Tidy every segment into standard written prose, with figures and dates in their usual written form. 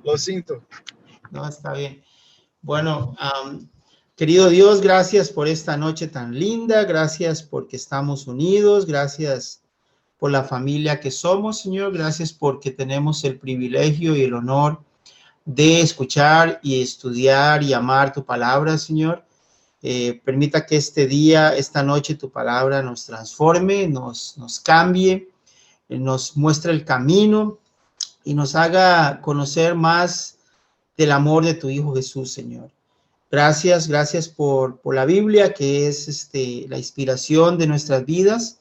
Lo siento. No, está bien. Bueno, querido Dios, gracias por esta noche tan linda, gracias porque estamos unidos, gracias por la familia que somos, Señor, gracias porque tenemos el privilegio y el honor de escuchar y estudiar y amar tu palabra, Señor. Permita que este día, esta noche, tu palabra nos transforme, nos cambie, nos muestre el camino y nos haga conocer más del amor de tu Hijo Jesús, Señor. Gracias por la Biblia, que es la inspiración de nuestras vidas.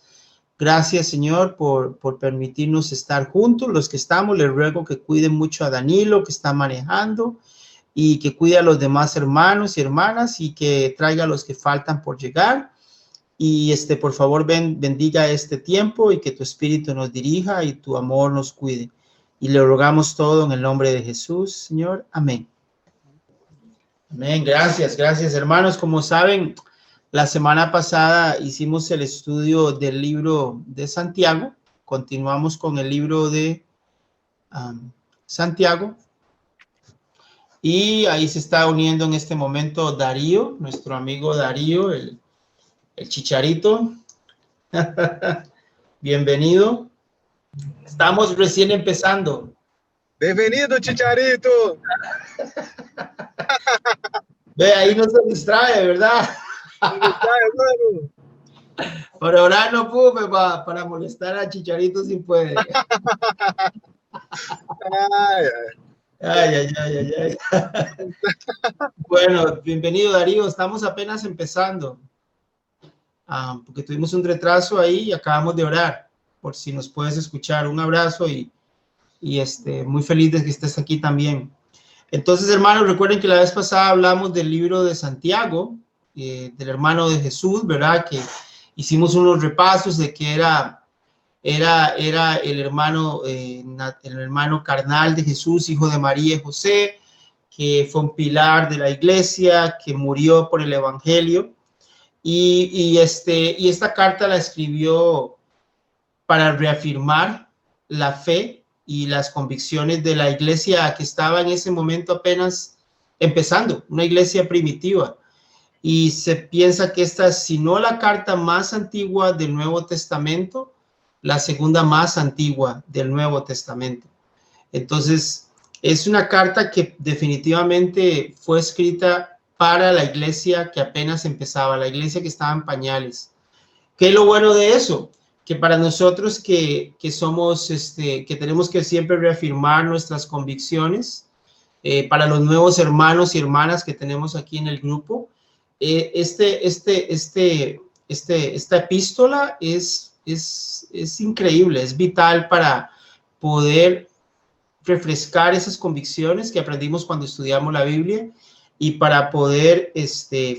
Gracias, Señor, por permitirnos estar juntos. Los que estamos, les ruego que cuiden mucho a Danilo, que está manejando, y que cuide a los demás hermanos y hermanas, y que traiga a los que faltan por llegar. Y por favor, bendiga este tiempo y que tu Espíritu nos dirija y tu amor nos cuide. Y le rogamos todo en el nombre de Jesús, Señor. Amén. Amén. Gracias, hermanos. Como saben, la semana pasada hicimos el estudio del libro de Santiago. Continuamos con el libro de Santiago. Y ahí se está uniendo en este momento Darío, nuestro amigo Darío, el Chicharito. Bienvenido. Estamos recién empezando. Bienvenido, Chicharito. Ve, ahí no se distrae, ¿verdad? Por ahora no pude, para molestar a Chicharito si puede. Ay. Bueno, bienvenido, Darío. Estamos apenas empezando. Porque tuvimos un retraso ahí y acabamos de orar. Por si nos puedes escuchar. Un abrazo y muy feliz de que estés aquí también. Entonces, hermanos, recuerden que la vez pasada hablamos del libro de Santiago, del hermano de Jesús, ¿verdad? Que hicimos unos repasos de que era el hermano carnal de Jesús, hijo de María y José, que fue un pilar de la iglesia, que murió por el evangelio. Y esta carta la escribió para reafirmar la fe y las convicciones de la iglesia que estaba en ese momento apenas empezando, una iglesia primitiva. Y se piensa que esta es, si no la carta más antigua del Nuevo Testamento, la segunda más antigua del Nuevo Testamento. Entonces, es una carta que definitivamente fue escrita para la iglesia que apenas empezaba, la iglesia que estaba en pañales. ¿Qué es lo bueno de eso? Que para nosotros que somos, que tenemos que siempre reafirmar nuestras convicciones, para los nuevos hermanos y hermanas que tenemos aquí en el grupo, esta epístola es increíble, es vital para poder refrescar esas convicciones que aprendimos cuando estudiamos la Biblia y para poder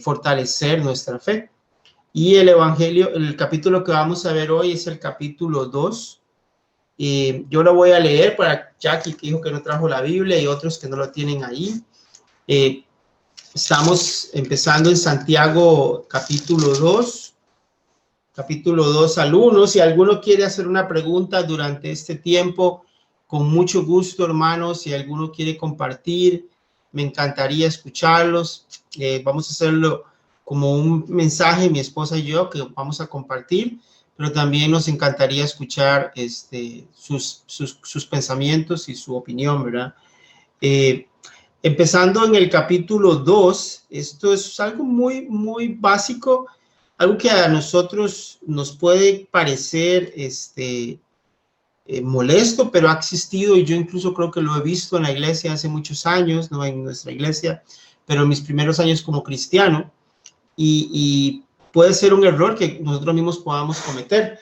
fortalecer nuestra fe. Y el evangelio, el capítulo que vamos a ver hoy es el capítulo 2. Yo lo voy a leer para Jackie, que dijo que no trajo la Biblia, y otros que no lo tienen ahí. Estamos empezando en Santiago capítulo 2 al 1. Si alguno quiere hacer una pregunta durante este tiempo, con mucho gusto, hermanos. Si alguno quiere compartir, me encantaría escucharlos. Vamos a hacerlo como un mensaje, mi esposa y yo, que vamos a compartir, pero también nos encantaría escuchar sus pensamientos y su opinión, ¿verdad? Empezando en el capítulo 2, esto es algo muy, muy básico, algo que a nosotros nos puede parecer molesto, pero ha existido, y yo incluso creo que lo he visto en la iglesia hace muchos años, no en nuestra iglesia, pero en mis primeros años como cristiano, y puede ser un error que nosotros mismos podamos cometer.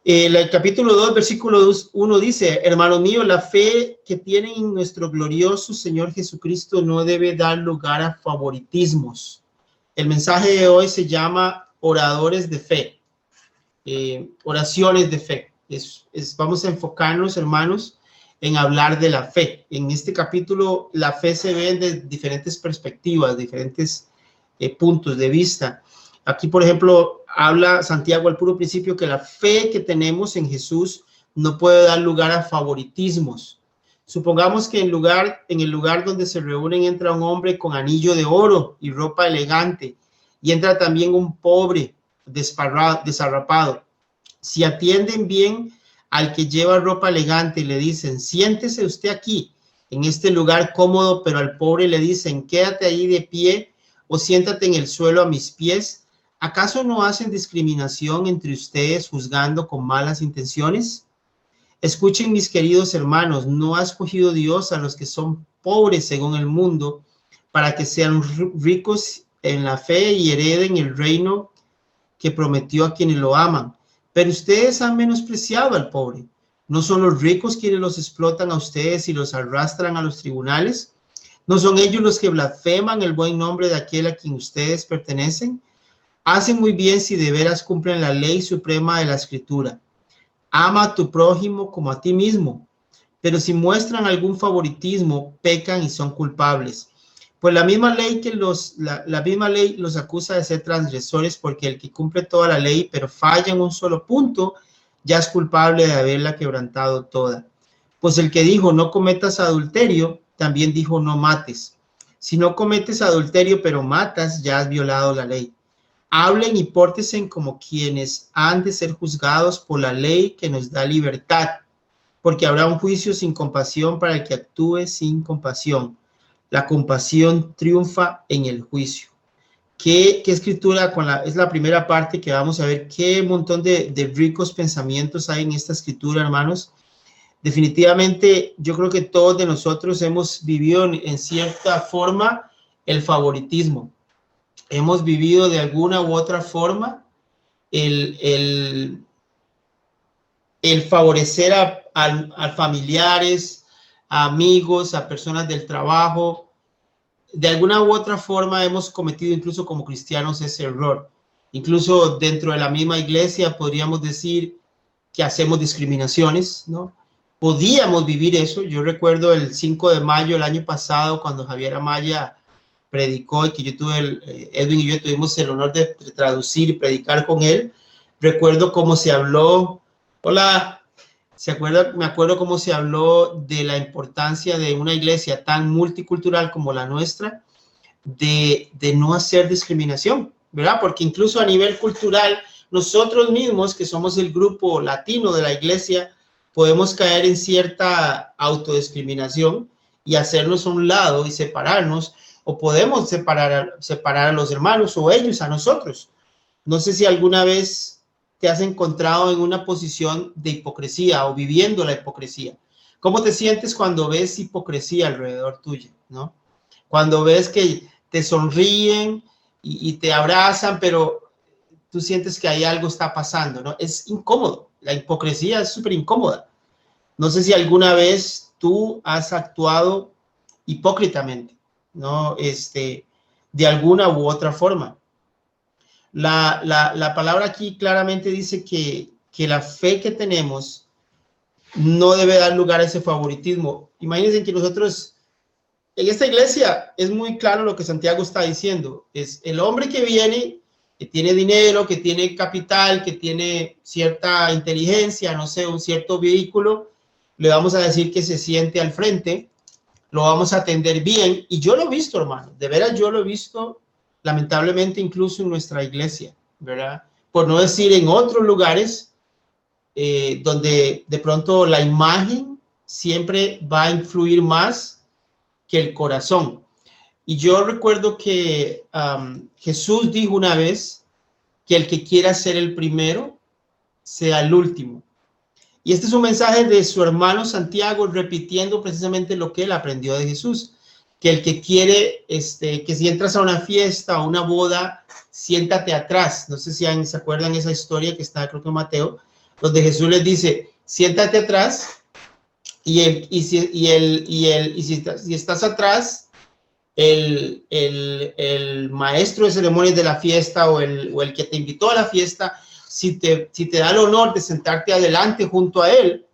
El capítulo 2, versículo 1 dice: hermanos míos, la fe que tienen en nuestro glorioso Señor Jesucristo no debe dar lugar a favoritismos. El mensaje de hoy se llama oradores de fe, oraciones de fe. Vamos a enfocarnos, hermanos, en hablar de la fe. En este capítulo, la fe se ve de diferentes perspectivas, diferentes puntos de vista. Aquí, por ejemplo, habla Santiago al puro principio que la fe que tenemos en Jesús no puede dar lugar a favoritismos, Supongamos que en el lugar donde se reúnen entra un hombre con anillo de oro y ropa elegante, y entra también un pobre desarrapado. Si atienden bien al que lleva ropa elegante y le dicen, siéntese usted aquí, en este lugar cómodo, pero al pobre le dicen, quédate ahí de pie o siéntate en el suelo a mis pies, ¿acaso no hacen discriminación entre ustedes juzgando con malas intenciones? Escuchen, mis queridos hermanos, ¿no ha escogido Dios a los que son pobres según el mundo para que sean ricos en la fe y hereden el reino que prometió a quienes lo aman? Pero ustedes han menospreciado al pobre. ¿No son los ricos quienes los explotan a ustedes y los arrastran a los tribunales? ¿No son ellos los que blasfeman el buen nombre de aquel a quien ustedes pertenecen? Hacen muy bien si de veras cumplen la ley suprema de la Escritura. Ama a tu prójimo como a ti mismo. Pero si muestran algún favoritismo, pecan y son culpables. Pues la misma ley los acusa de ser transgresores, porque el que cumple toda la ley, pero falla en un solo punto, ya es culpable de haberla quebrantado toda. Pues el que dijo no cometas adulterio, también dijo no mates. Si no cometes adulterio, pero matas, ya has violado la ley. Hablen y pórtense como quienes han de ser juzgados por la ley que nos da libertad, porque habrá un juicio sin compasión para el que actúe sin compasión. La compasión triunfa en el juicio. ¿Qué escritura? Es la primera parte que vamos a ver. Qué montón de ricos pensamientos hay en esta escritura, hermanos. Definitivamente, yo creo que todos de nosotros hemos vivido en cierta forma el favoritismo. Hemos vivido de alguna u otra forma el favorecer a familiares, a amigos, a personas del trabajo. De alguna u otra forma hemos cometido incluso como cristianos ese error. Incluso dentro de la misma iglesia podríamos decir que hacemos discriminaciones, ¿no? Podíamos vivir eso. Yo recuerdo el 5 de mayo del año pasado cuando Javier Amaya predicó y que Edwin y yo tuvimos el honor de traducir y predicar con él. Recuerdo cómo se habló, me acuerdo cómo se habló de la importancia de una iglesia tan multicultural como la nuestra, de no hacer discriminación, ¿verdad? Porque incluso a nivel cultural, nosotros mismos, que somos el grupo latino de la iglesia, podemos caer en cierta autodiscriminación y hacernos a un lado y separarnos, o podemos separar a los hermanos o ellos a nosotros. No sé si alguna vez te has encontrado en una posición de hipocresía o viviendo la hipocresía. ¿Cómo te sientes cuando ves hipocresía alrededor tuyo, ¿no? Cuando ves que te sonríen y te abrazan, pero tú sientes que ahí algo está pasando, ¿no? Es incómodo. La hipocresía es súper incómoda. No sé si alguna vez tú has actuado hipócritamente, ¿no? De alguna u otra forma. La palabra aquí claramente dice que la fe que tenemos no debe dar lugar a ese favoritismo. Imagínense que nosotros, en esta iglesia, es muy claro lo que Santiago está diciendo. Es el hombre que viene, que tiene dinero, que tiene capital, que tiene cierta inteligencia, no sé, un cierto vehículo, le vamos a decir que se siente al frente, lo vamos a atender bien. Y yo lo he visto, hermano, de veras yo lo he visto, lamentablemente incluso en nuestra iglesia, ¿verdad? Por no decir en otros lugares donde de pronto la imagen siempre va a influir más que el corazón. Y yo recuerdo que Jesús dijo una vez que el que quiera ser el primero sea el último. Y este es un mensaje de su hermano Santiago repitiendo precisamente lo que él aprendió de Jesús. Que el que quiere, que si entras a una fiesta o una boda, siéntate atrás. No sé si se acuerdan esa historia que está, creo que en Mateo, donde Jesús les dice, siéntate atrás y si estás atrás, el maestro de ceremonias de la fiesta o el que te invitó a la fiesta, si te da el honor de sentarte adelante junto a él,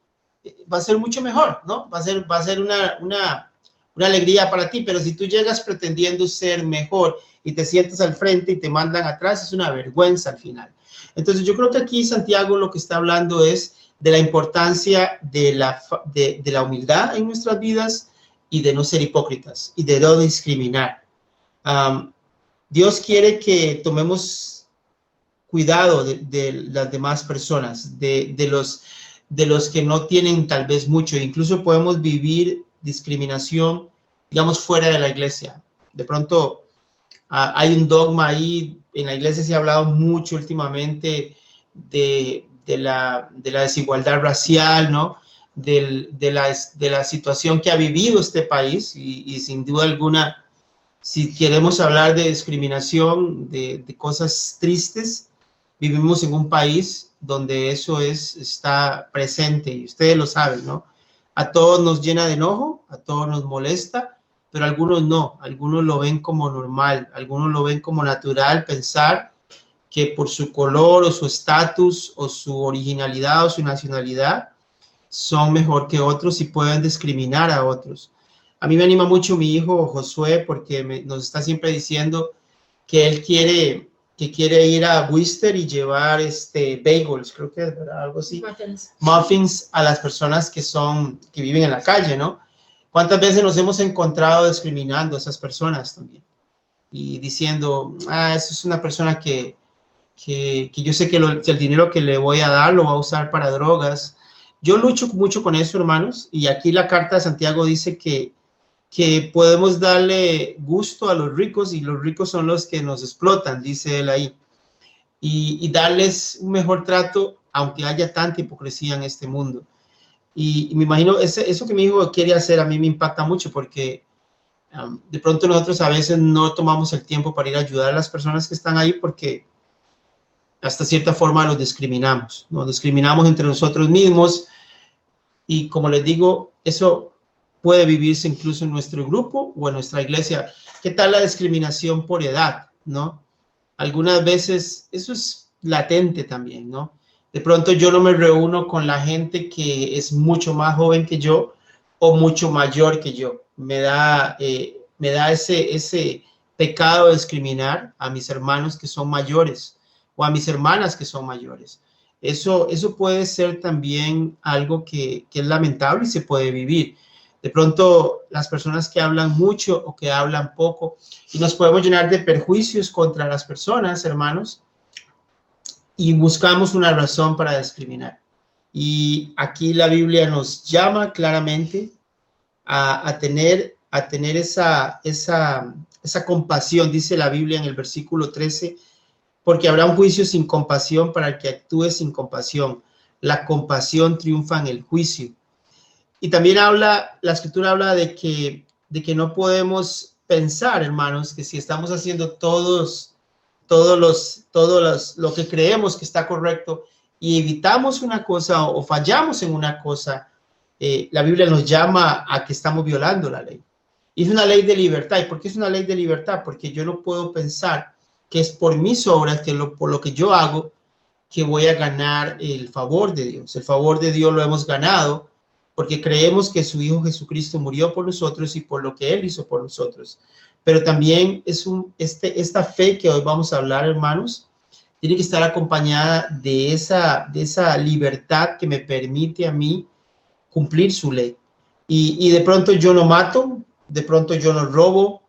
va a ser mucho mejor, ¿no? Va a ser una alegría para ti, pero si tú llegas pretendiendo ser mejor y te sientas al frente y te mandan atrás, es una vergüenza al final. Entonces yo creo que aquí Santiago lo que está hablando es de la importancia de la humildad en nuestras vidas y de no ser hipócritas y de no discriminar. Dios quiere que tomemos cuidado de las demás personas, de los que no tienen tal vez mucho. Incluso podemos vivir discriminación, digamos, fuera de la iglesia. De pronto hay un dogma ahí, en la iglesia se ha hablado mucho últimamente de la desigualdad racial, ¿no? De la situación que ha vivido este país y sin duda alguna, si queremos hablar de discriminación, de cosas tristes, vivimos en un país donde eso está presente y ustedes lo saben, ¿no? A todos nos llena de enojo, a todos nos molesta, pero algunos no, algunos lo ven como normal, algunos lo ven como natural pensar que por su color o su estatus o su originalidad o su nacionalidad son mejor que otros y pueden discriminar a otros. A mí me anima mucho mi hijo Josué porque nos está siempre diciendo que él quiere ir a Worcester y llevar bagels, creo que es algo así, muffins a las personas que viven en la calle, ¿no? ¿Cuántas veces nos hemos encontrado discriminando a esas personas también? Y diciendo, eso es una persona que yo sé que el dinero que le voy a dar lo va a usar para drogas. Yo lucho mucho con eso, hermanos, y aquí la carta de Santiago dice que podemos darle gusto a los ricos y los ricos son los que nos explotan, dice él ahí, y darles un mejor trato, aunque haya tanta hipocresía en este mundo. Y me imagino, eso que mi hijo quiere hacer a mí me impacta mucho porque de pronto nosotros a veces no tomamos el tiempo para ir a ayudar a las personas que están ahí porque hasta cierta forma los discriminamos. Nos discriminamos entre nosotros mismos y como les digo, eso puede vivirse incluso en nuestro grupo o en nuestra iglesia. ¿Qué tal la discriminación por edad, no? Algunas veces eso es latente también, ¿no? De pronto yo no me reúno con la gente que es mucho más joven que yo o mucho mayor que yo. Me da ese pecado de discriminar a mis hermanos que son mayores o a mis hermanas que son mayores. Eso puede ser también algo que es lamentable y se puede vivir. De pronto, las personas que hablan mucho o que hablan poco, y nos podemos llenar de perjuicios contra las personas, hermanos, y buscamos una razón para discriminar. Y aquí la Biblia nos llama claramente a tener esa compasión, dice la Biblia en el versículo 13, porque habrá un juicio sin compasión para el que actúe sin compasión. La compasión triunfa en el juicio. Y también la escritura habla de que no podemos pensar, hermanos, que si estamos haciendo lo que creemos que está correcto y evitamos una cosa o fallamos en una cosa, la Biblia nos llama a que estamos violando la ley. Y es una ley de libertad. ¿Y por qué es una ley de libertad? Porque yo no puedo pensar que es por mis obras, por lo que yo hago, que voy a ganar el favor de Dios. El favor de Dios lo hemos ganado porque creemos que su Hijo Jesucristo murió por nosotros y por lo que Él hizo por nosotros. Pero también es esta fe que hoy vamos a hablar, hermanos, tiene que estar acompañada de esa libertad que me permite a mí cumplir su ley. Y de pronto yo no mato, de pronto yo no robo,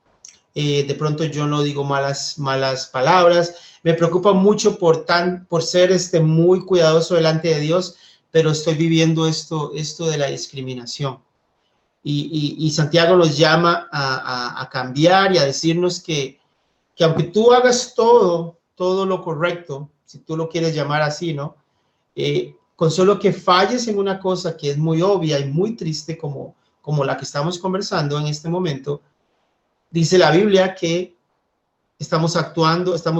de pronto yo no digo malas palabras. Me preocupa mucho por ser muy cuidadoso delante de Dios, pero estoy viviendo esto de la discriminación. Y Santiago nos llama a cambiar y a decirnos que aunque tú hagas todo lo correcto, si tú lo quieres llamar así, ¿no? Con solo que falles en una cosa que es muy obvia y muy triste como la que estamos conversando en este momento, dice la Biblia que estamos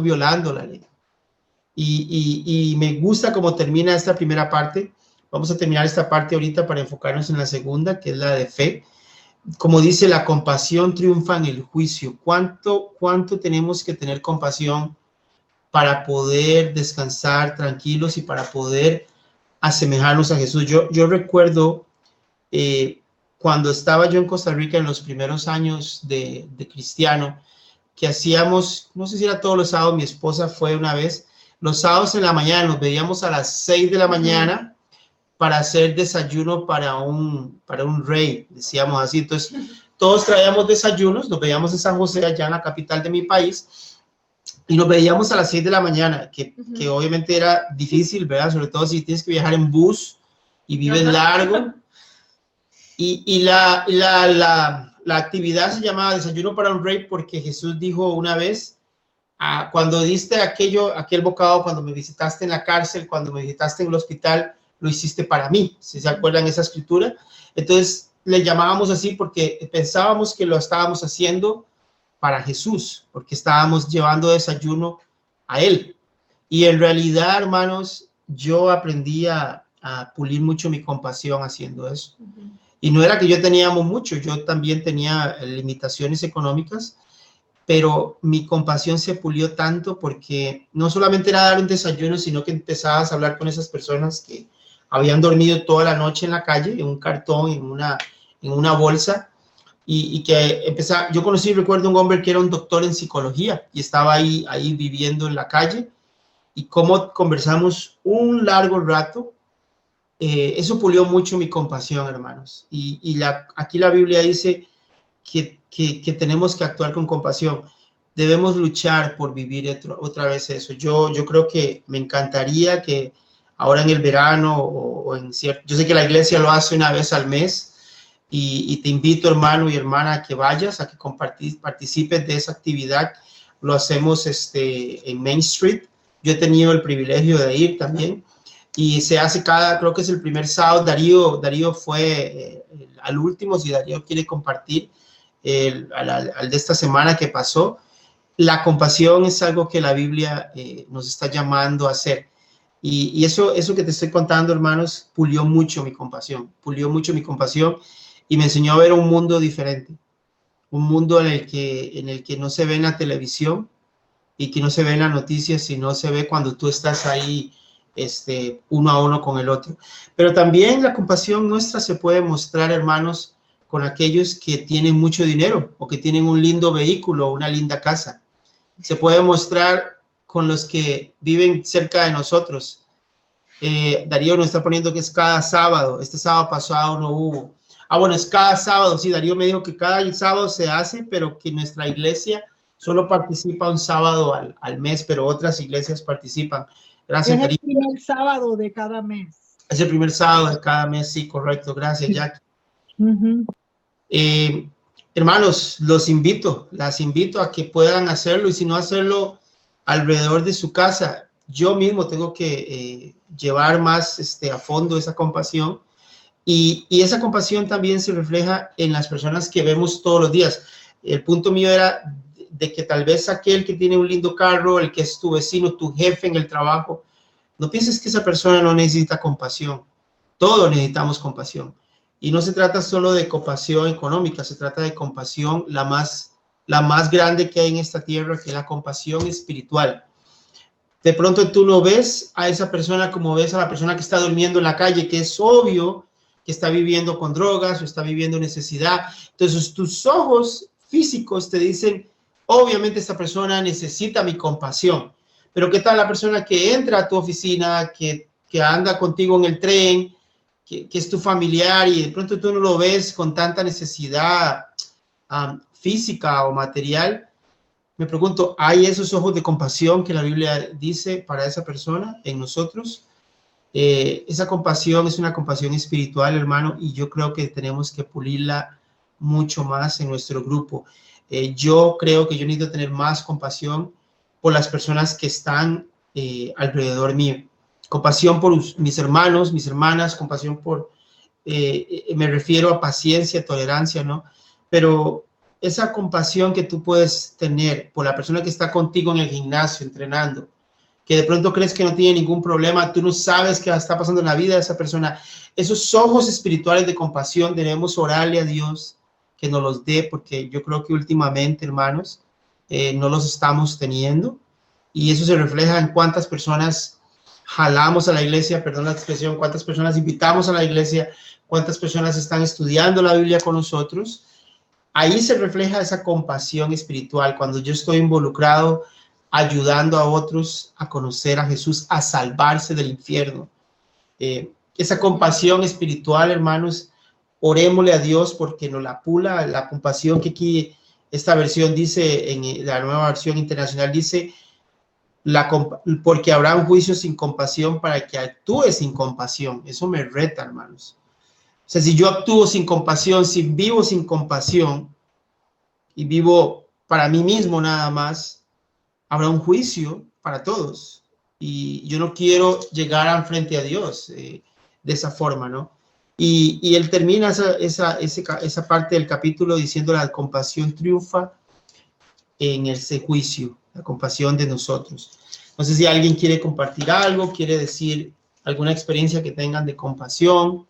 violando la ley. Y me gusta cómo termina esta primera parte. Vamos a terminar esta parte ahorita para enfocarnos en la segunda, que es la de fe. Como dice, la compasión triunfa en el juicio. ¿Cuánto tenemos que tener compasión para poder descansar tranquilos y para poder asemejarnos a Jesús? Yo recuerdo cuando estaba yo en Costa Rica en los primeros años de cristiano, que hacíamos, no sé si era todos los sábados, mi esposa fue una vez, Los sábados en la mañana nos veíamos a las 6 de la mañana para hacer desayuno para un rey, decíamos así. Entonces, todos traíamos desayunos, nos veíamos en San José, allá en la capital de mi país, y nos veíamos a las 6 de la mañana, que obviamente era difícil, ¿verdad? Sobre todo si tienes que viajar en bus y vives largo. Y la actividad se llamaba Desayuno para un Rey porque Jesús dijo una vez, cuando diste aquel bocado, cuando me visitaste en la cárcel, cuando me visitaste en el hospital, lo hiciste para mí, si se acuerdan esa escritura. Entonces le llamábamos así porque pensábamos que lo estábamos haciendo para Jesús, porque estábamos llevando desayuno a Él. Y en realidad, hermanos, yo aprendí a pulir mucho mi compasión haciendo eso. Y no era que yo teníamos mucho, yo también tenía limitaciones económicas, pero mi compasión se pulió tanto porque no solamente era dar un desayuno, sino que empezabas a hablar con esas personas que habían dormido toda la noche en la calle, en un cartón, en una bolsa, y que empezaba. Yo recuerdo un hombre que era un doctor en psicología y estaba ahí viviendo en la calle, y cómo conversamos un largo rato. Eso pulió mucho mi compasión, hermanos. Y aquí la Biblia dice que tenemos que actuar con compasión. Debemos luchar por vivir otra vez eso. Yo creo que me encantaría que ahora en el verano o en cierto... Yo sé que la iglesia lo hace una vez al mes y te invito, hermano y hermana, a que vayas, a que participes de esa actividad. Lo hacemos en Main Street. Yo he tenido el privilegio de ir también. Y se hace creo que es el primer sábado. Darío fue al último, si Darío quiere compartir al de esta semana que pasó. La compasión es algo que la Biblia nos está llamando a hacer. Y eso que te estoy contando, hermanos, pulió mucho mi compasión y me enseñó a ver un mundo diferente. Un mundo en el que no se ve en la televisión y que no se ve en las noticias, sino se ve cuando tú estás ahí uno a uno con el otro. Pero también la compasión nuestra se puede mostrar, hermanos, con aquellos que tienen mucho dinero o que tienen un lindo vehículo o una linda casa. Se puede mostrar con los que viven cerca de nosotros. Darío nos está poniendo que es cada sábado. Este sábado pasado no hubo. Bueno, es cada sábado. Sí, Darío me dijo que cada sábado se hace, pero que nuestra iglesia solo participa un sábado al mes, pero otras iglesias participan. Gracias, es el primer sábado de cada mes. Es el primer sábado de cada mes, sí, correcto. Gracias, Jackie. Hermanos, las invito a que puedan hacerlo, y si no hacerlo alrededor de su casa. Yo mismo tengo que llevar más a fondo esa compasión, y esa compasión también se refleja en las personas que vemos todos los días. El punto mío era de que tal vez aquel que tiene un lindo carro, el que es tu vecino, tu jefe en el trabajo, no pienses que esa persona no necesita compasión. Todos necesitamos compasión. Y no se trata solo de compasión económica, se trata de compasión la más grande que hay en esta tierra, que es la compasión espiritual. De pronto tú no ves a esa persona como ves a la persona que está durmiendo en la calle, que es obvio que está viviendo con drogas o está viviendo necesidad. Entonces tus ojos físicos te dicen, obviamente esta persona necesita mi compasión. Pero ¿qué tal la persona que entra a tu oficina, que anda contigo en el tren, que es tu familiar, y de pronto tú no lo ves con tanta necesidad física o material? Me pregunto, ¿hay esos ojos de compasión que la Biblia dice para esa persona en nosotros? Esa compasión es una compasión espiritual, hermano, y yo creo que tenemos que pulirla mucho más en nuestro grupo. Yo creo que yo necesito tener más compasión por las personas que están alrededor mío. Compasión por mis hermanos, mis hermanas, compasión por, me refiero a paciencia, tolerancia, ¿no? Pero esa compasión que tú puedes tener por la persona que está contigo en el gimnasio entrenando, que de pronto crees que no tiene ningún problema, tú no sabes qué está pasando en la vida de esa persona. Esos ojos espirituales de compasión debemos orarle a Dios que nos los dé, porque yo creo que últimamente, hermanos, no los estamos teniendo, y eso se refleja en cuántas personas jalamos a la iglesia, perdón la expresión, cuántas personas invitamos a la iglesia, cuántas personas están estudiando la Biblia con nosotros. Ahí se refleja esa compasión espiritual, cuando yo estoy involucrado ayudando a otros a conocer a Jesús, a salvarse del infierno. Esa compasión espiritual, hermanos, orémosle a Dios porque nos la pula, la compasión que aquí esta versión dice, en la nueva versión internacional dice, porque habrá un juicio sin compasión para que actúe sin compasión. Eso me reta, hermanos. O sea, si yo actúo sin compasión, si vivo sin compasión y vivo para mí mismo nada más, habrá un juicio para todos. Y yo no quiero llegar al frente a Dios de esa forma, ¿no? Y él termina esa parte del capítulo diciendo la compasión triunfa en ese juicio, la compasión de nosotros. No sé si alguien quiere compartir algo, quiere decir alguna experiencia que tengan de compasión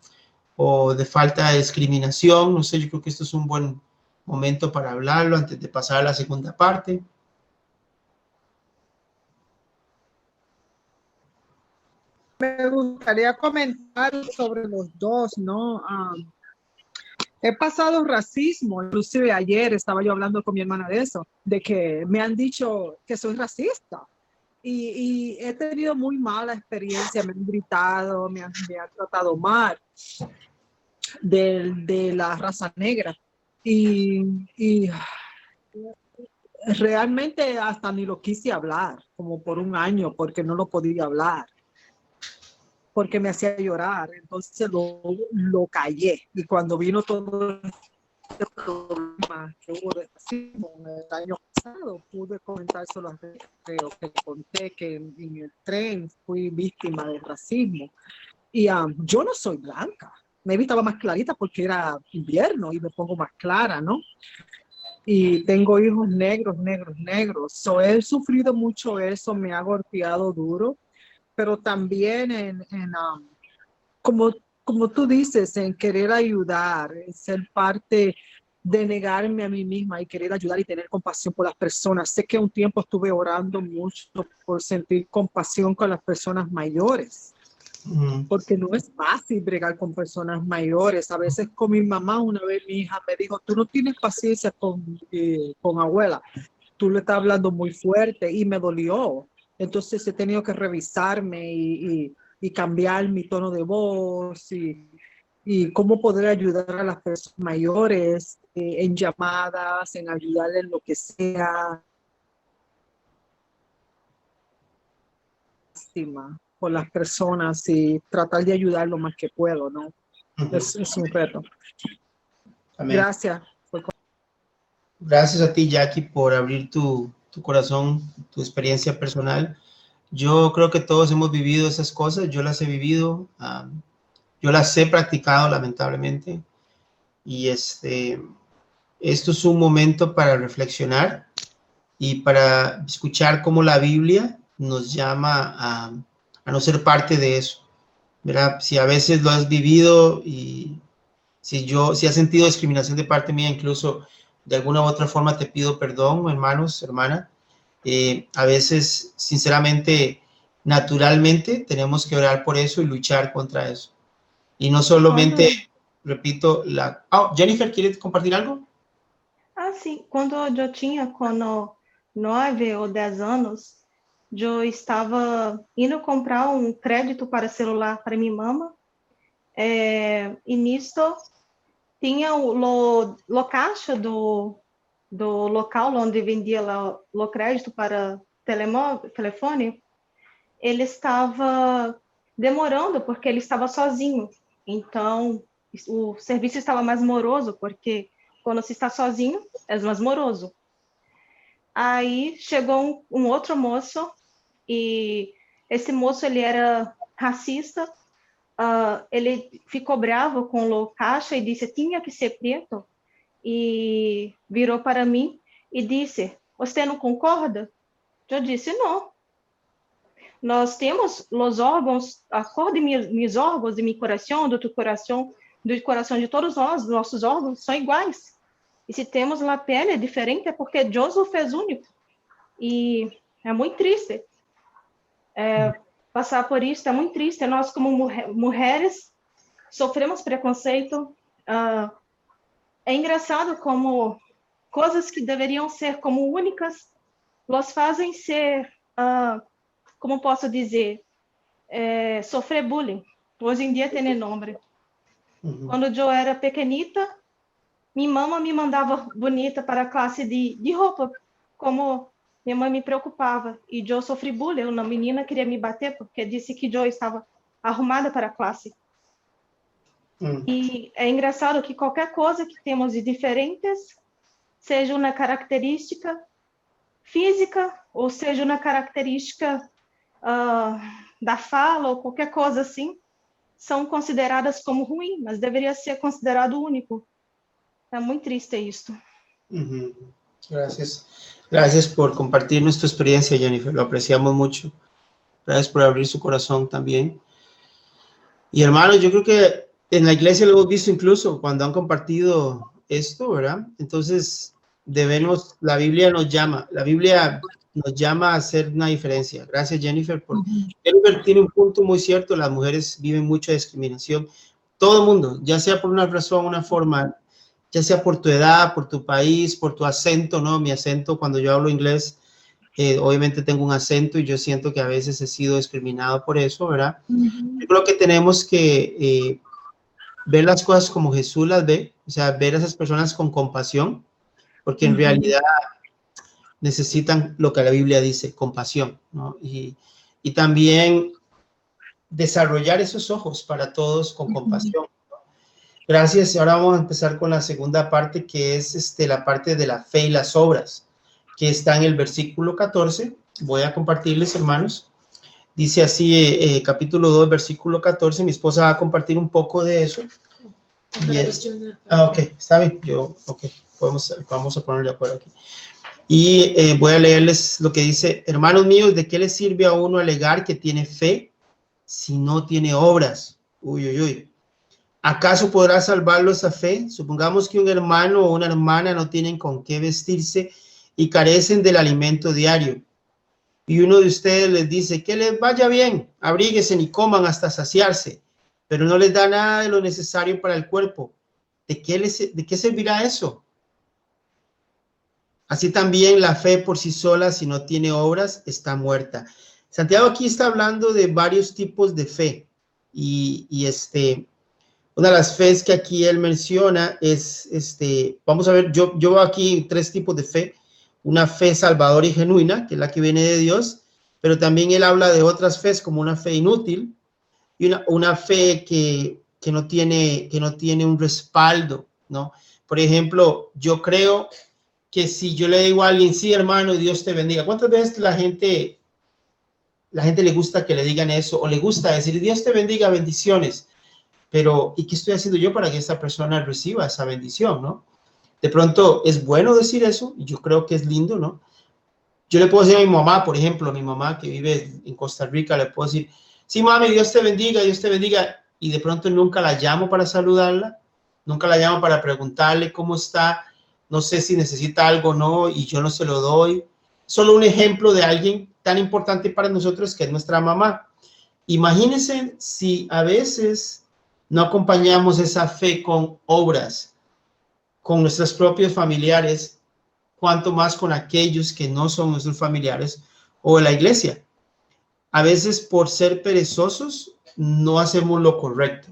o de falta de discriminación. No sé, yo creo que esto es un buen momento para hablarlo antes de pasar a la segunda parte. Me gustaría comentar sobre los dos, ¿no? He pasado racismo, inclusive ayer estaba yo hablando con mi hermana de eso, de que me han dicho que soy racista. Y he tenido muy mala experiencia, me han gritado, me han tratado mal de la raza negra. Y realmente hasta ni lo quise hablar, como por un año, porque no lo podía hablar, porque me hacía llorar. Entonces lo callé. Y cuando vino todo este problema que hubo de racismo el año pasado, pude comentárselo a creo que conté que en el tren fui víctima de racismo. Y yo no soy blanca. Me estaba más clarita porque era invierno y me pongo más clara, ¿no? Y tengo hijos negros. So, he sufrido mucho eso, me ha golpeado duro, pero también como tú dices, en querer ayudar, en ser parte de negarme a mí misma y querer ayudar y tener compasión por las personas. Sé que un tiempo estuve orando mucho por sentir compasión con las personas mayores, porque no es fácil bregar con personas mayores. A veces con mi mamá, una vez mi hija me dijo, tú no tienes paciencia con abuela, tú le estás hablando muy fuerte, y me dolió. Entonces he tenido que revisarme y cambiar mi tono de voz y cómo poder ayudar a las personas mayores en llamadas, en ayudarles en lo que sea. Lástima por las personas y tratar de ayudar lo más que puedo, ¿no? Es un reto. Amén. Gracias. Gracias a ti, Jackie, por abrir tu corazón, tu experiencia personal. Yo creo que todos hemos vivido esas cosas, yo las he vivido, yo las he practicado lamentablemente, y esto es un momento para reflexionar y para escuchar cómo la Biblia nos llama a no ser parte de eso, ¿verdad? Si a veces lo has vivido y si has sentido discriminación de parte mía, incluso de alguna u otra forma te pido perdón, hermanos, hermana. A veces, sinceramente, naturalmente, tenemos que orar por eso y luchar contra eso. Y no solamente, repito, Jennifer, ¿quieres compartir algo? Sim. Quando eu tinha 9 ou 10 anos, eu estava indo comprar um crédito para celular para minha mama. E nisto tinha o caixa do local onde vendia o crédito para telefone. Ele estava demorando porque ele estava sozinho. Então, o serviço estava mais moroso, porque quando se está sozinho, é mais moroso. Aí chegou um outro moço, e esse moço ele era racista. Ele ficou bravo com o caixa e disse, tinha que ser preto. E virou para mim e disse, você não concorda? Eu disse, não. Nós temos os órgãos, a cor de meus órgãos, de meu coração, do teu coração, do coração de todos nós, nossos órgãos são iguais. E se temos a pele diferente, é porque Deus o fez único. E é muito triste. Passar por isso é muito triste. Nós, como mulheres, sofremos preconceito. É engraçado como coisas que deveriam ser como únicas los fazem ser, como posso dizer, sofrer bullying. Hoje em dia tem nome. Quando eu era pequenita, minha mãe me mandava bonita para a classe de roupa, como minha mãe me preocupava. E eu sofri bullying. Uma menina queria me bater porque disse que eu estava arrumada para a classe. E é engraçado que qualquer coisa que temos de diferentes, seja uma característica física ou seja uma característica da fala ou qualquer coisa assim, são consideradas como ruim, mas deveria ser considerado único. É muito triste isso. Gracias. Gracias por compartirnos tu experiencia, Jennifer. Lo apreciamos mucho. Gracias por abrir su corazón también. Y hermanos, yo creo que en la iglesia lo hemos visto incluso cuando han compartido esto, ¿verdad? Entonces, la Biblia nos llama a hacer una diferencia. Gracias, Jennifer. Jennifer tiene un punto muy cierto. Las mujeres viven mucha discriminación. Todo el mundo, ya sea por una razón, una forma, ya sea por tu edad, por tu país, por tu acento, ¿no? Mi acento, cuando yo hablo inglés, obviamente tengo un acento y yo siento que a veces he sido discriminado por eso, ¿verdad? Yo creo que tenemos que ver las cosas como Jesús las ve, o sea, ver a esas personas con compasión, porque en realidad necesitan lo que la Biblia dice, compasión, ¿no? Y también desarrollar esos ojos para todos con compasión, ¿no? Gracias. Ahora vamos a empezar con la segunda parte, que es la parte de la fe y las obras, que está en el versículo 14. Voy a compartirles, hermanos. Dice así, capítulo 2, versículo 14. Mi esposa va a compartir un poco de eso. Ok, está bien. Vamos a ponerle de acuerdo aquí. Y voy a leerles lo que dice: hermanos míos, ¿de qué le sirve a uno alegar que tiene fe si no tiene obras? ¿Acaso podrá salvarlo esa fe? Supongamos que un hermano o una hermana no tienen con qué vestirse y carecen del alimento diario. Y uno de ustedes les dice: que les vaya bien, abríguense y coman hasta saciarse, pero no les da nada de lo necesario para el cuerpo. ¿De qué servirá eso? Así también la fe por sí sola, si no tiene obras, está muerta. Santiago aquí está hablando de varios tipos de fe. Y una de las fees que aquí él menciona es, vamos a ver, yo veo aquí 3 tipos de fe. Una fe salvadora y genuina, que es la que viene de Dios, pero también él habla de otras fees como una fe inútil y una fe que no tiene un respaldo, ¿no? Por ejemplo, yo creo que si yo le digo a alguien: sí, hermano, Dios te bendiga. ¿Cuántas veces la gente le gusta que le digan eso, o le gusta decir: Dios te bendiga, bendiciones? Pero, ¿y qué estoy haciendo yo para que esta persona reciba esa bendición, no? De pronto es bueno decir eso, y yo creo que es lindo, ¿no? Yo le puedo decir a mi mamá, por ejemplo, a mi mamá que vive en Costa Rica, le puedo decir: sí, mami, Dios te bendiga, y de pronto nunca la llamo para saludarla, nunca la llamo para preguntarle cómo está, no sé si necesita algo o no, y yo no se lo doy. Solo un ejemplo de alguien tan importante para nosotros que es nuestra mamá. Imagínense si a veces no acompañamos esa fe con obras, con nuestros propios familiares, cuanto más con aquellos que no son nuestros familiares o de la iglesia. A veces, por ser perezosos, no hacemos lo correcto.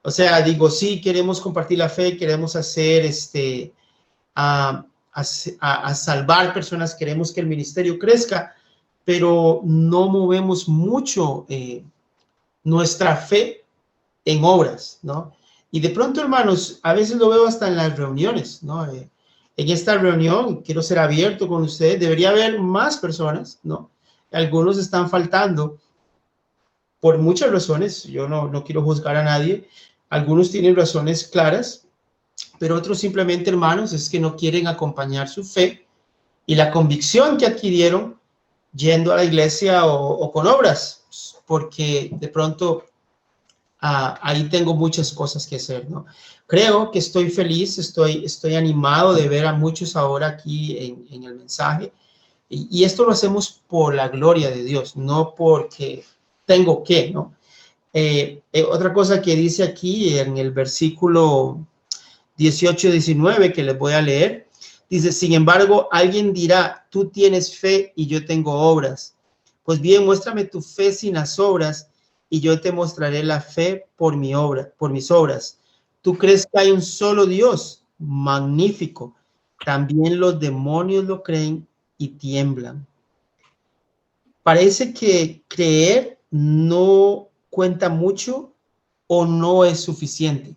O sea, digo, sí, queremos compartir la fe, queremos hacer a salvar personas, queremos que el ministerio crezca, pero no movemos mucho nuestra fe en obras, ¿no? Y de pronto, hermanos, a veces lo veo hasta en las reuniones, ¿no? En esta reunión, quiero ser abierto con ustedes, debería haber más personas, ¿no? Algunos están faltando por muchas razones, yo no quiero juzgar a nadie, algunos tienen razones claras, pero otros simplemente, hermanos, es que no quieren acompañar su fe y la convicción que adquirieron yendo a la iglesia o con obras, porque de pronto ahí tengo muchas cosas que hacer, ¿no? Creo que estoy feliz, estoy animado de ver a muchos ahora aquí en el mensaje, y esto lo hacemos por la gloria de Dios, no porque tengo que, ¿no? Otra cosa que dice aquí en el versículo 18 y 19 que les voy a leer: Dice, sin embargo, alguien dirá, tú tienes fe y yo tengo obras. Pues bien, muéstrame tu fe sin las obras y yo te mostraré la fe por mis obras. ¿Tú crees que hay un solo Dios? Magnífico. También los demonios lo creen y tiemblan. Parece que creer no cuenta mucho o no es suficiente.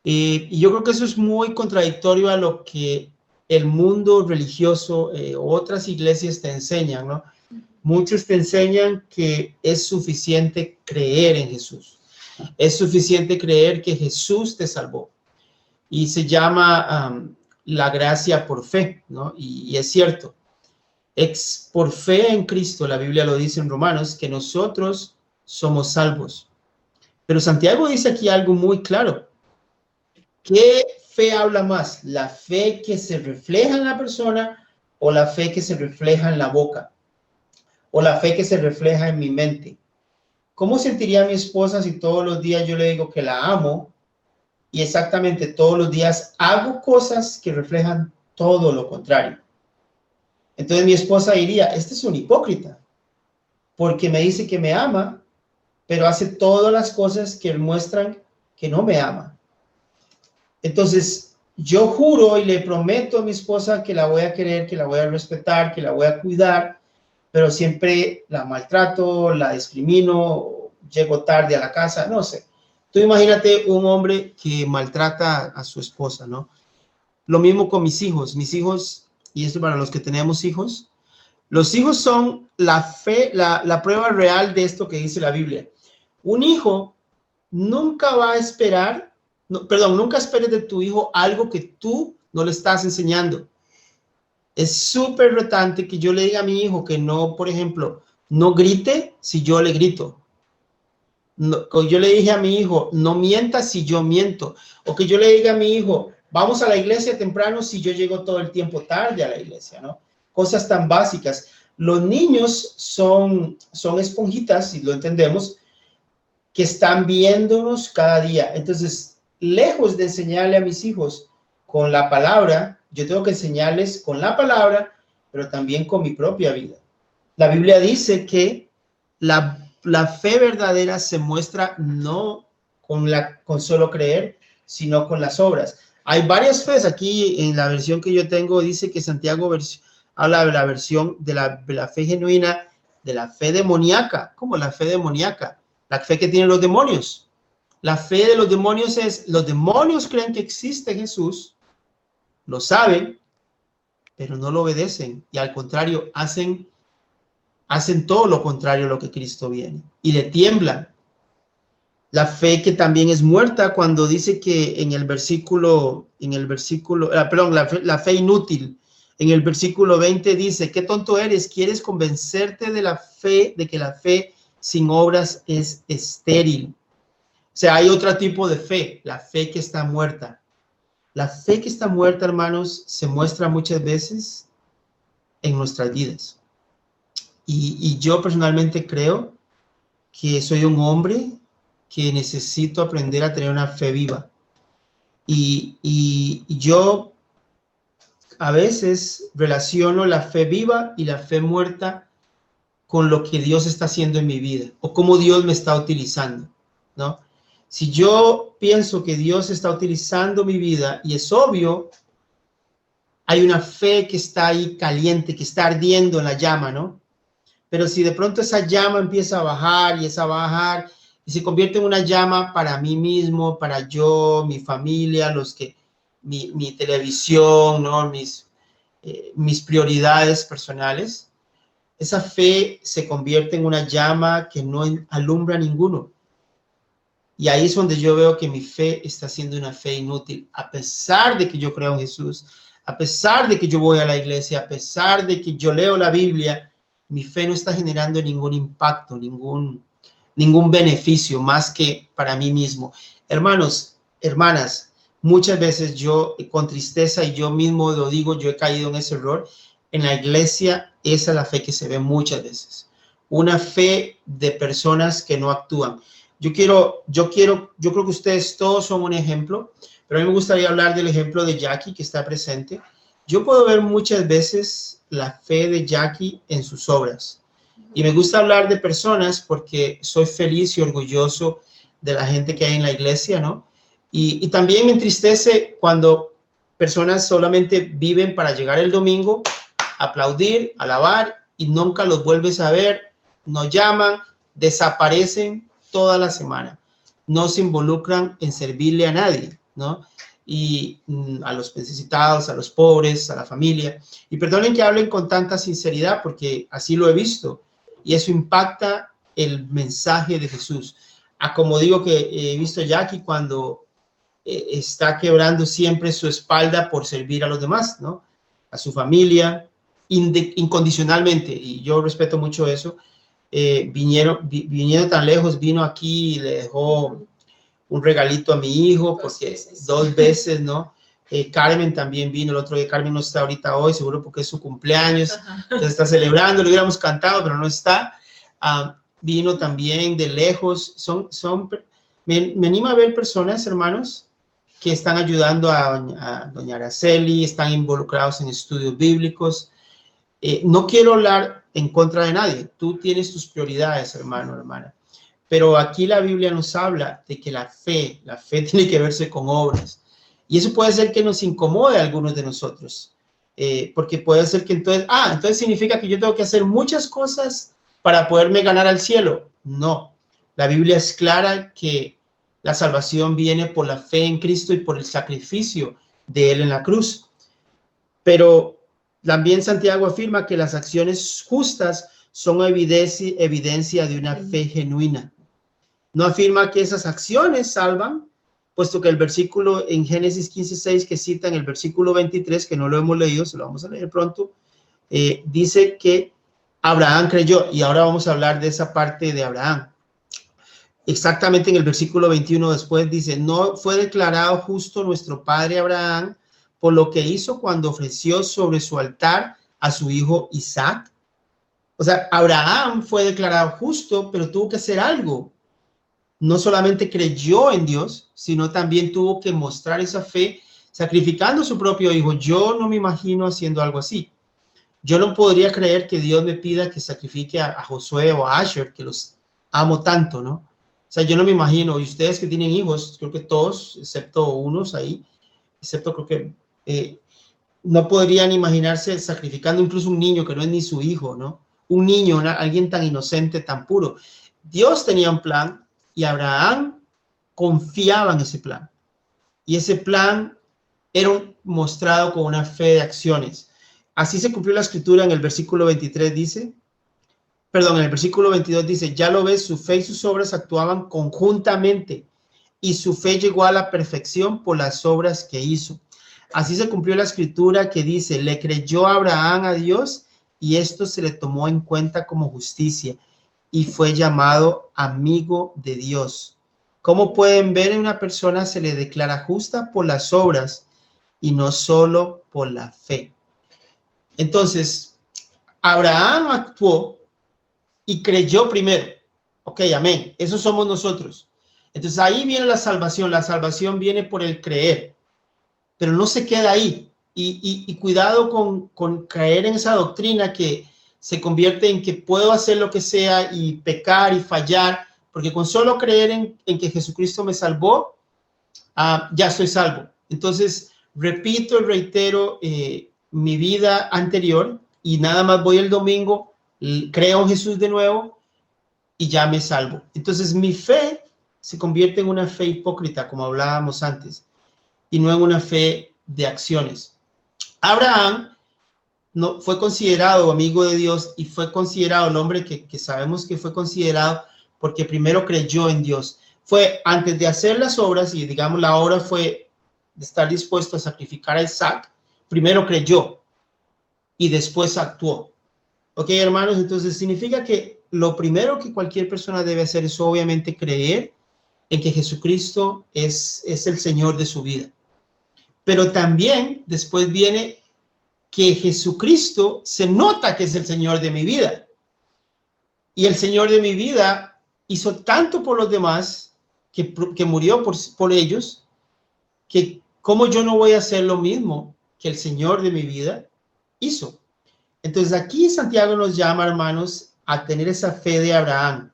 Y yo creo que eso es muy contradictorio a lo que el mundo religioso, otras iglesias te enseñan, ¿no? Muchos te enseñan que es suficiente creer en Jesús. Es suficiente creer que Jesús te salvó. Y se llama la gracia por fe, ¿no? Y es cierto. Es por fe en Cristo, la Biblia lo dice en Romanos, que nosotros somos salvos. Pero Santiago dice aquí algo muy claro. ¿Qué fe habla más? ¿La fe que se refleja en la persona o la fe que se refleja en la boca? ¿O la fe que se refleja en mi mente? ¿Cómo sentiría mi esposa si todos los días yo le digo que la amo y exactamente todos los días hago cosas que reflejan todo lo contrario? Entonces mi esposa diría, este es un hipócrita, porque me dice que me ama, pero hace todas las cosas que muestran que no me ama. Entonces yo juro y le prometo a mi esposa que la voy a querer, que la voy a respetar, que la voy a cuidar, pero siempre la maltrato, la discrimino, llego tarde a la casa, no sé. Tú imagínate un hombre que maltrata a su esposa, ¿no? Lo mismo con mis hijos. Mis hijos, y esto para los que tenemos hijos, los hijos son la fe, la prueba real de esto que dice la Biblia. Un hijo nunca va a esperar, nunca esperes de tu hijo algo que tú no le estás enseñando. Es súper retante que yo le diga a mi hijo que no, por ejemplo, no grite si yo le grito. No, yo le dije a mi hijo, no mienta si yo miento. O que yo le diga a mi hijo, vamos a la iglesia temprano si yo llego todo el tiempo tarde a la iglesia, ¿no? Cosas tan básicas. Los niños son esponjitas, si lo entendemos, que están viéndonos cada día. Entonces, lejos de enseñarle a mis hijos con la palabra, yo tengo que enseñarles con la palabra, pero también con mi propia vida. La Biblia dice que la fe verdadera se muestra no con solo creer, sino con las obras. Hay varias fes. Aquí en la versión que yo tengo dice que Santiago habla de la versión de la fe genuina, de la fe demoníaca. ¿Cómo la fe demoníaca? La fe que tienen los demonios. La fe de los demonios es, los demonios creen que existe Jesús, lo saben, pero no lo obedecen. Y al contrario, hacen todo lo contrario a lo que Cristo viene. Y le tiemblan. La fe que también es muerta cuando dice que la fe inútil. En el versículo 20 dice, qué tonto eres, quieres convencerte de que la fe sin obras es estéril. O sea, hay otro tipo de fe, la fe que está muerta. La fe que está muerta, hermanos, se muestra muchas veces en nuestras vidas. Y yo personalmente creo que soy un hombre que necesito aprender a tener una fe viva. Y yo a veces relaciono la fe viva y la fe muerta con lo que Dios está haciendo en mi vida o cómo Dios me está utilizando, ¿no? Si yo pienso que Dios está utilizando mi vida y es obvio, hay una fe que está ahí caliente, que está ardiendo en la llama, ¿no? Pero si de pronto esa llama empieza a bajar y y se convierte en una llama para mí mismo, para yo, mi familia, mi televisión, ¿no? Mis prioridades personales, esa fe se convierte en una llama que no alumbra a ninguno. Y ahí es donde yo veo que mi fe está siendo una fe inútil, a pesar de que yo creo en Jesús, a pesar de que yo voy a la iglesia, a pesar de que yo leo la Biblia, mi fe no está generando ningún impacto, ningún beneficio más que para mí mismo. Hermanos, hermanas, muchas veces yo con tristeza, y yo mismo lo digo, yo he caído en ese error. En la iglesia, esa es la fe que se ve muchas veces. Una fe de personas que no actúan. Yo creo que ustedes todos son un ejemplo, pero a mí me gustaría hablar del ejemplo de Jackie, que está presente. yo puedo ver muchas veces la fe de Jackie en sus obras. Y me gusta hablar de personas porque soy feliz y orgulloso de la gente que hay en la iglesia, ¿no? Y también me entristece cuando personas solamente viven para llegar el domingo, aplaudir, alabar y nunca los vuelves a ver, no llaman, desaparecen toda la semana, no se involucran en servirle a nadie, ¿no? Y a los necesitados, a los pobres, a la familia. Y perdonen que hablen con tanta sinceridad porque así lo he visto y eso impacta el mensaje de Jesús. Como digo que he visto a Jackie cuando está quebrando siempre su espalda por servir a los demás, ¿no? A su familia, incondicionalmente, y yo respeto mucho eso. Vinieron tan lejos, vino aquí y le dejó un regalito a mi hijo, porque 2 veces, ¿no? Carmen también vino el otro día. Carmen no está ahorita hoy, seguro porque es su cumpleaños, entonces está celebrando, lo hubiéramos cantado, pero no está. Vino también de lejos. Me anima a ver personas, hermanos, que están ayudando a doña Araceli, están involucrados en estudios bíblicos. No quiero hablar en contra de nadie. Tú tienes tus prioridades, hermano, hermana. Pero aquí la Biblia nos habla de que la fe tiene que verse con obras. Y eso puede ser que nos incomode a algunos de nosotros. Porque puede ser que entonces significa que yo tengo que hacer muchas cosas para poderme ganar al cielo. No. La Biblia es clara que la salvación viene por la fe en Cristo y por el sacrificio de Él en la cruz. Pero también Santiago afirma que las acciones justas son evidencia de una fe genuina. No afirma que esas acciones salvan, puesto que el versículo en Génesis 15:6 que cita en el versículo 23, que no lo hemos leído, se lo vamos a leer pronto, dice que Abraham creyó, y ahora vamos a hablar de esa parte de Abraham. Exactamente en el versículo 21 después dice, no fue declarado justo nuestro padre Abraham por lo que hizo cuando ofreció sobre su altar a su hijo Isaac. O sea, Abraham fue declarado justo, pero tuvo que hacer algo. No solamente creyó en Dios, sino también tuvo que mostrar esa fe sacrificando a su propio hijo. Yo no me imagino haciendo algo así. Yo no podría creer que Dios me pida que sacrifique a Josué o a Asher, que los amo tanto, ¿no? O sea, yo no me imagino, y ustedes que tienen hijos, creo que todos, excepto unos ahí, excepto creo que no podrían imaginarse sacrificando incluso un niño que no es ni su hijo, ¿no? Un niño, alguien tan inocente, tan puro. Dios tenía un plan y Abraham confiaba en ese plan. Y ese plan era mostrado con una fe de acciones. Así se cumplió la escritura en el versículo 23 dice, en el versículo 22 dice, ya lo ves, su fe y sus obras actuaban conjuntamente y su fe llegó a la perfección por las obras que hizo. Así se cumplió la escritura que dice, le creyó Abraham a Dios y esto se le tomó en cuenta como justicia y fue llamado amigo de Dios. Como pueden ver, en una persona se le declara justa por las obras y no solo por la fe. Entonces, Abraham actuó y creyó primero. Ok, amén. Eso somos nosotros. Entonces ahí viene la salvación. La salvación viene por el creer. Pero no se queda ahí. Y cuidado con caer en esa doctrina que se convierte en que puedo hacer lo que sea y pecar y fallar. Porque con solo creer en que Jesucristo me salvó, ya estoy salvo. Entonces, repito y reitero mi vida anterior y nada más voy el domingo, creo en Jesús de nuevo y ya me salvo. Entonces mi fe se convierte en una fe hipócrita, como hablábamos antes, y no en una fe de acciones. Abraham no fue considerado amigo de Dios y fue considerado el hombre que sabemos que fue considerado porque primero creyó en Dios. Fue antes de hacer las obras, y digamos la obra fue de estar dispuesto a sacrificar a Isaac, primero creyó y después actuó. Ok, hermanos, entonces significa que lo primero que cualquier persona debe hacer es obviamente creer en que Jesucristo es el Señor de su vida. Pero también después viene que Jesucristo se nota que es el Señor de mi vida. Y el Señor de mi vida hizo tanto por los demás que murió por ellos, que cómo yo no voy a hacer lo mismo que el Señor de mi vida hizo. Entonces aquí Santiago nos llama, hermanos, a tener esa fe de Abraham.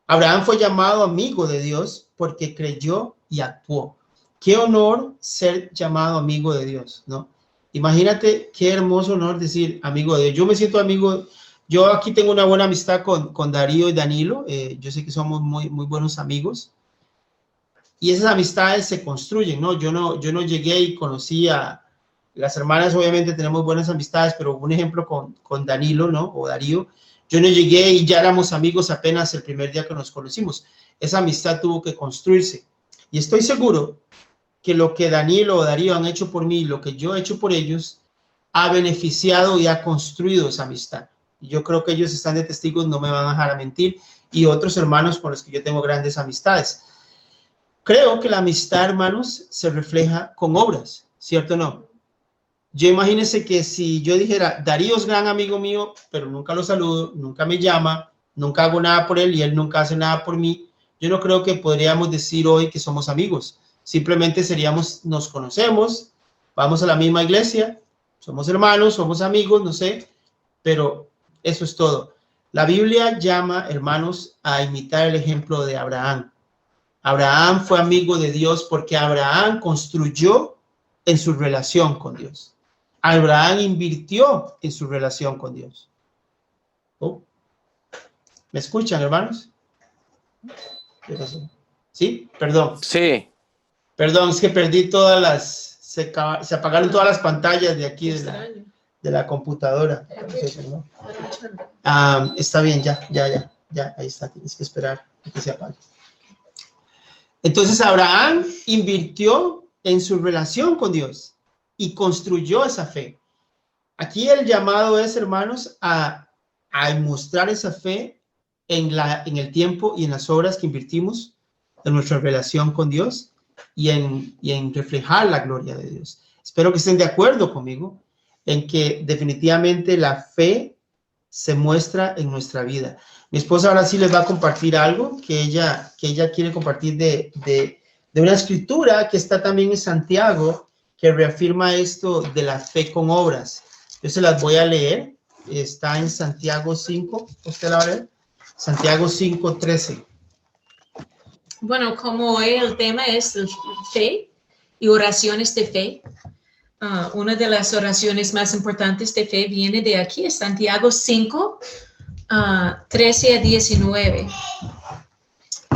Abraham fue llamado amigo de Dios porque creyó y actuó. Qué honor ser llamado amigo de Dios, ¿no? Imagínate qué hermoso honor decir amigo de Dios. Yo me siento amigo, yo aquí tengo una buena amistad con Darío y Danilo. Yo sé que somos muy buenos amigos. Y esas amistades se construyen, ¿no? Yo no llegué y conocí a las hermanas, obviamente tenemos buenas amistades, pero un ejemplo con Danilo, ¿no? O Darío. Yo no llegué y ya éramos amigos apenas el primer día que nos conocimos. Esa amistad tuvo que construirse. Y estoy seguro que lo que Danilo o Darío han hecho por mí, lo que yo he hecho por ellos, ha beneficiado y ha construido esa amistad. Y yo creo que ellos están de testigos, no me van a dejar a mentir, y otros hermanos con los que yo tengo grandes amistades. Creo que la amistad, hermanos, se refleja con obras, ¿cierto o no? Yo imagínense que si yo dijera, Darío es gran amigo mío, pero nunca lo saludo, nunca me llama, nunca hago nada por él y él nunca hace nada por mí, yo no creo que podríamos decir hoy que somos amigos. Simplemente nos conocemos, vamos a la misma iglesia, somos hermanos, somos amigos, no sé, pero eso es todo. La Biblia llama, hermanos, a imitar el ejemplo de Abraham. Abraham fue amigo de Dios porque Abraham construyó en su relación con Dios. Abraham invirtió en su relación con Dios. ¿Oh? ¿Me escuchan, hermanos? ¿Qué pasó? ¿Sí? Perdón. Sí. Perdón, es que perdí todas las... Se apagaron todas las pantallas de aquí de la computadora. Está bien, ya, ahí está. Tienes que esperar a que se apague. Entonces Abraham invirtió en su relación con Dios y construyó esa fe. Aquí el llamado es, hermanos, a mostrar esa fe en el tiempo y en las obras que invertimos en nuestra relación con Dios y en reflejar la gloria de Dios. Espero que estén de acuerdo conmigo en que definitivamente la fe se muestra en nuestra vida. Mi esposa ahora sí les va a compartir algo que ella quiere compartir de una escritura que está también en Santiago, que reafirma esto de la fe con obras. Yo se las voy a leer. Está en Santiago 5. ¿Usted la va a leer? Santiago 5:13. Bueno, como hoy el tema es fe y oraciones de fe, una de las oraciones más importantes de fe viene de aquí, es Santiago 5, 13 a 19.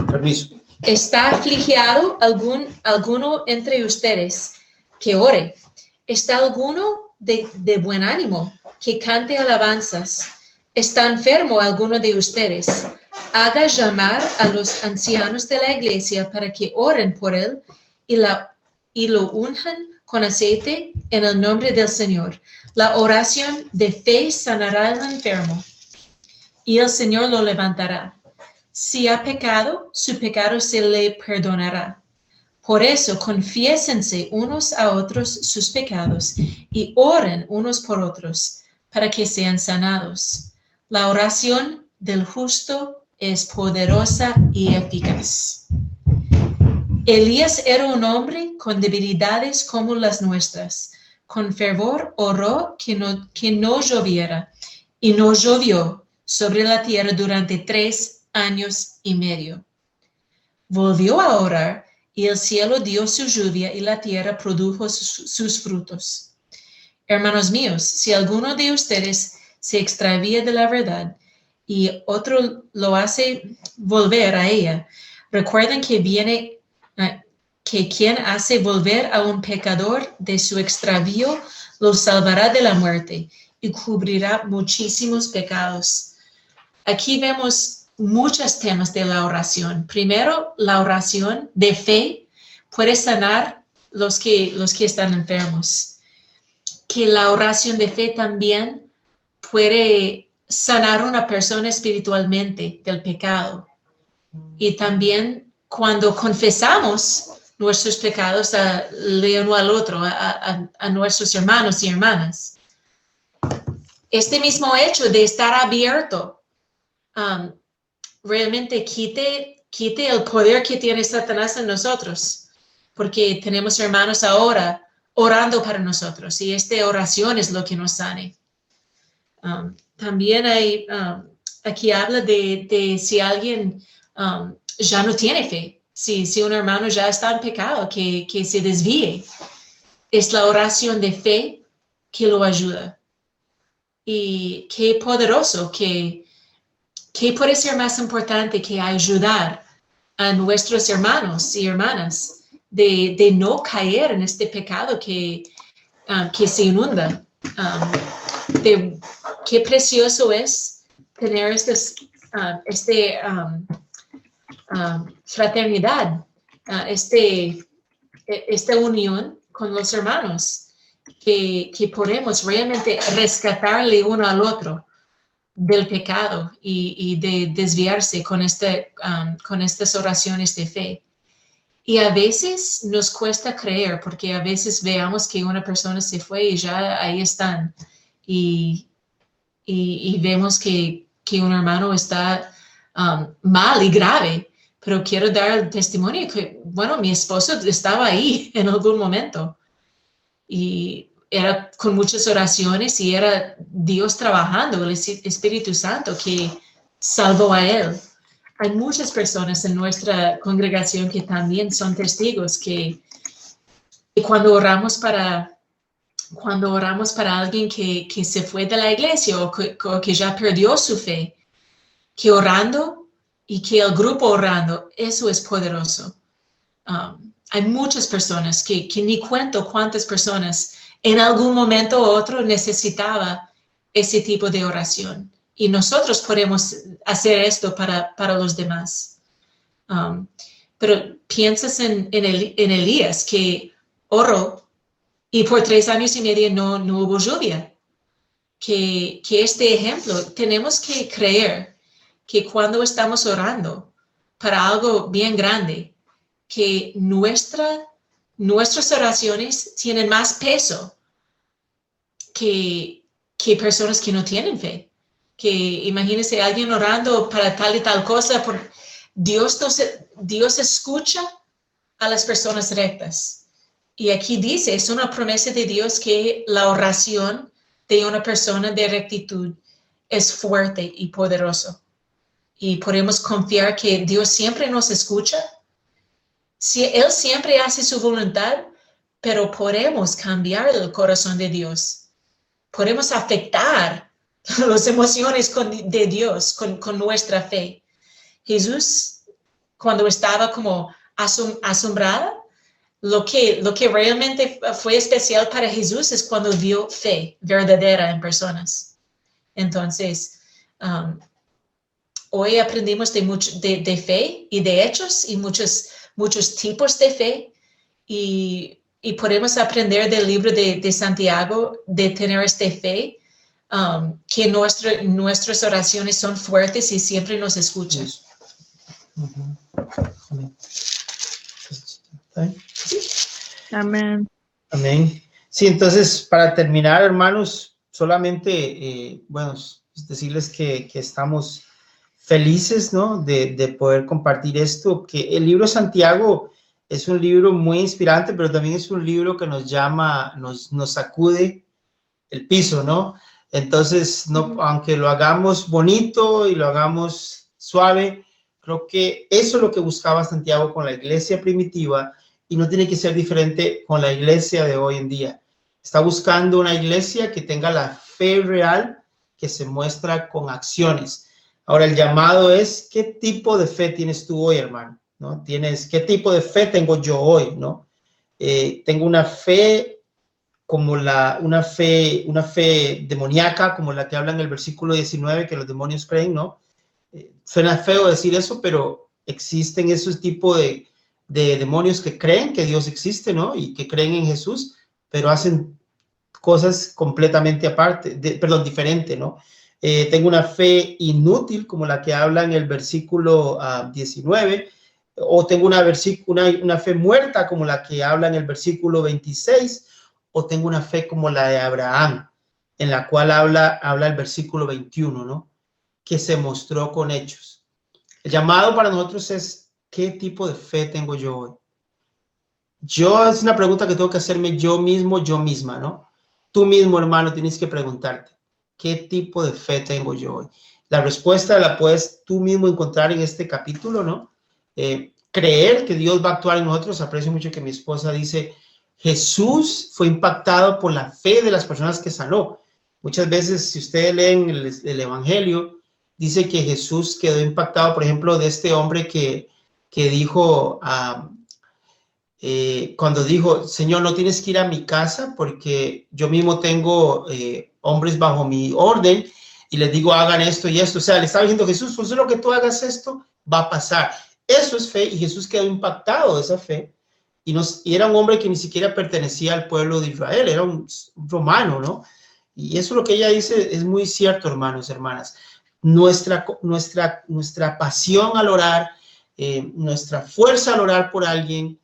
Permiso. ¿Está afligiado alguno entre ustedes? Que ore. ¿Está alguno de buen ánimo? Que cante alabanzas. ¿Está enfermo alguno de ustedes? Haga llamar a los ancianos de la iglesia para que oren por él y lo unjan con aceite en el nombre del Señor. La oración de fe sanará al enfermo y el Señor lo levantará. Si ha pecado, su pecado se le perdonará. Por eso, confiésense unos a otros sus pecados y oren unos por otros para que sean sanados. La oración del justo es poderosa y eficaz. Elías era un hombre con debilidades como las nuestras. Con fervor oró que no lloviera, y no llovió sobre la tierra durante 3 años y medio. Volvió a orar, y el cielo dio su lluvia, y la tierra produjo sus frutos. Hermanos míos, si alguno de ustedes se extravía de la verdad, y otro lo hace volver a ella, recuerden que quien hace volver a un pecador de su extravío lo salvará de la muerte y cubrirá muchísimos pecados. Aquí vemos muchos temas de la oración. Primero, la oración de fe puede sanar los que están enfermos. Que la oración de fe también puede sanar a una persona espiritualmente del pecado. Y también cuando confesamos nuestros pecados el uno al otro, a nuestros hermanos y hermanas. Este mismo hecho de estar abierto realmente quite el poder que tiene Satanás en nosotros, porque tenemos hermanos ahora orando para nosotros, y esta oración es lo que nos sane. También hay, aquí habla de si alguien ya no tiene fe, si un hermano ya está en pecado, que se desvíe. Es la oración de fe que lo ayuda. Y qué poderoso, que puede ser más importante que ayudar a nuestros hermanos y hermanas de no caer en este pecado que se inunda. Qué precioso es tener fraternidad, esta unión con los hermanos, que podemos realmente rescatarle uno al otro del pecado y de desviarse con estas oraciones de fe. Y a veces nos cuesta creer, porque a veces veamos que una persona se fue y ya ahí están, y vemos que un hermano está mal y grave, pero quiero dar el testimonio que, bueno, mi esposo estaba ahí en algún momento, y era con muchas oraciones, y era Dios trabajando, el Espíritu Santo que salvó a él. Hay muchas personas en nuestra congregación que también son testigos que cuando oramos para alguien que se fue de la iglesia o que ya perdió su fe, que orando y que el grupo orando, eso es poderoso. Hay muchas personas que ni cuento cuántas personas en algún momento u otro necesitaba ese tipo de oración. Y nosotros podemos hacer esto para los demás. Pero piensas en Elías, que oró y por 3 años y medio no hubo lluvia. Que este ejemplo, tenemos que creer que cuando estamos orando para algo bien grande, que nuestras oraciones tienen más peso que personas que no tienen fe. Que imagínense alguien orando para tal y tal cosa. Dios escucha a las personas rectas. Y aquí dice, es una promesa de Dios que la oración de una persona de rectitud es fuerte y poderoso. Y podemos confiar que Dios siempre nos escucha. Él siempre hace su voluntad, pero podemos cambiar el corazón de Dios. Podemos afectar las emociones de Dios con nuestra fe. Jesús, cuando estaba como asombrada, lo que realmente fue especial para Jesús es cuando vio fe verdadera en personas. Entonces, hoy aprendimos de fe y de hechos y muchos tipos de fe, y podemos aprender del libro de Santiago de tener esta fe, que nuestras oraciones son fuertes y siempre nos escuchan. Amén. Amén. Sí, entonces, para terminar, hermanos, solamente, decirles que estamos felices, ¿no?, de poder compartir esto, que el libro de Santiago es un libro muy inspirante, pero también es un libro que nos llama, nos sacude el piso, ¿no? Entonces, aunque lo hagamos bonito y lo hagamos suave, creo que eso es lo que buscaba Santiago con la iglesia primitiva, y no tiene que ser diferente con la iglesia de hoy en día. Está buscando una iglesia que tenga la fe real, que se muestra con acciones. Ahora, el llamado es, ¿qué tipo de fe tienes tú hoy, hermano? ¿No? ¿Qué tipo de fe tengo yo hoy? ¿No? Tengo una fe como una fe demoníaca, como la que habla en el versículo 19, que los demonios creen, ¿no? Suena feo decir eso, pero existen esos tipos de demonios que creen que Dios existe, ¿no? Y que creen en Jesús, pero hacen cosas completamente diferente, ¿no? Tengo una fe inútil, como la que habla en el versículo 19, o tengo una fe muerta, como la que habla en el versículo 26, o tengo una fe como la de Abraham, en la cual habla el versículo 21, ¿no? Que se mostró con hechos. El llamado para nosotros es, ¿qué tipo de fe tengo yo hoy? es una pregunta que tengo que hacerme yo mismo, yo misma, ¿no? Tú mismo, hermano, tienes que preguntarte, ¿qué tipo de fe tengo yo hoy? La respuesta la puedes tú mismo encontrar en este capítulo, ¿no? Creer que Dios va a actuar en nosotros. Aprecio mucho que mi esposa dice, Jesús fue impactado por la fe de las personas que sanó. Muchas veces, si ustedes leen el Evangelio, dice que Jesús quedó impactado, por ejemplo, de este hombre que dijo, cuando dijo, Señor, no tienes que ir a mi casa porque yo mismo tengo hombres bajo mi orden y les digo, hagan esto y esto. O sea, le estaba diciendo, Jesús, pues lo que tú hagas esto, va a pasar. Eso es fe, y Jesús quedó impactado de esa fe. Y era un hombre que ni siquiera pertenecía al pueblo de Israel, era un romano, ¿no? Y eso lo que ella dice es muy cierto, hermanos, hermanas. Nuestra pasión al orar, nuestra fuerza al orar por alguien,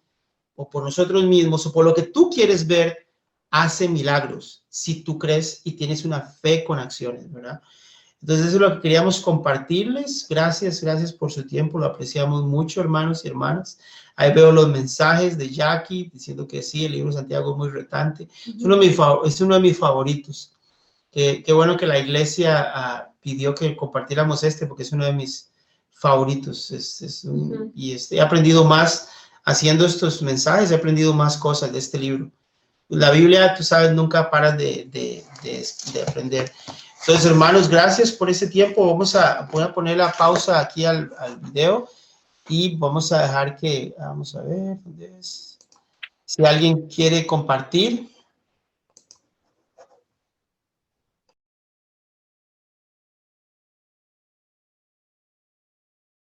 o por nosotros mismos, o por lo que tú quieres ver, hace milagros, si tú crees y tienes una fe con acciones, ¿verdad? Entonces eso es lo que queríamos compartirles. Gracias por su tiempo, lo apreciamos mucho, hermanos y hermanas. Ahí veo los mensajes de Jackie diciendo que sí, el libro de Santiago es muy retante. Es uno de mis favoritos. Qué bueno que la iglesia pidió que compartiéramos porque es uno de mis favoritos. Y he aprendido más haciendo estos mensajes, he aprendido más cosas de este libro. La Biblia, tú sabes, nunca paras de aprender. Entonces, hermanos, gracias por ese tiempo. Voy a poner la pausa aquí al video y vamos a dejar que, vamos a ver, ¿dónde es? Si alguien quiere compartir.